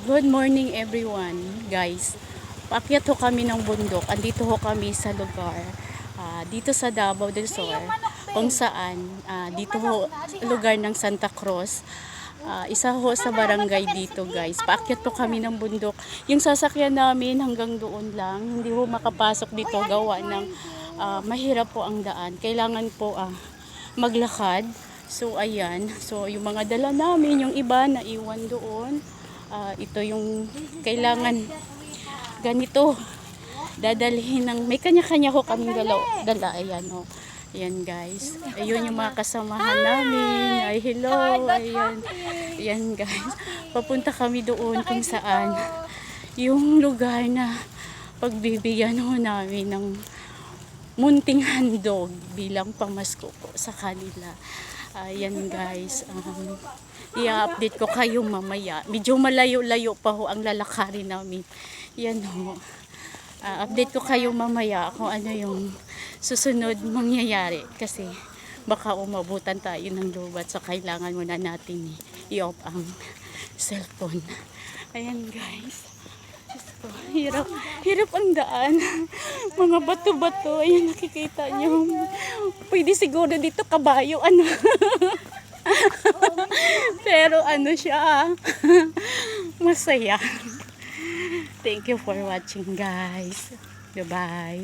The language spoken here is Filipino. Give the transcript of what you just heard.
Good morning everyone, guys. Paakyat ho kami ng bundok. Andito ho kami sa lugar dito sa Davao del Sur, kung saan dito ho lugar ng Santa Cruz. Isa ho sa barangay dito, guys. Paakyat po kami ng bundok. Yung sasakyan namin hanggang doon lang. Hindi ho makapasok dito gawa ng mahirap po ang daan. Kailangan po maglakad. So ayan, so yung mga dala namin, yung iba na iwan doon. Ito yung kailangan ganito dadalhin ng may kanya-kanya ho kaming dala. Ayan o. Ayan guys. Ayun yung mga kasamahan namin. Ay hello. Ayan. Ayan guys. Papunta kami doon kung saan yung lugar na pagbibigyan ho namin ng munting handog bilang pamasko po sa kanila. Ayan guys, i-update ko kayo mamaya. Medyo malayo-layo pa ho ang lalakarin namin. Yan ho. Update ko kayo mamaya kung ano yung susunod mangyayari. Kasi baka umabutan tayo ng lubat. So kailangan muna natin i-off ang cellphone. Ayan guys. Hirap ang daan. Mga bato-bato. Ayan, nakikita nyo. Pwede siguro dito kabayo. Pero siya. Masaya. Thank you for watching guys. Goodbye.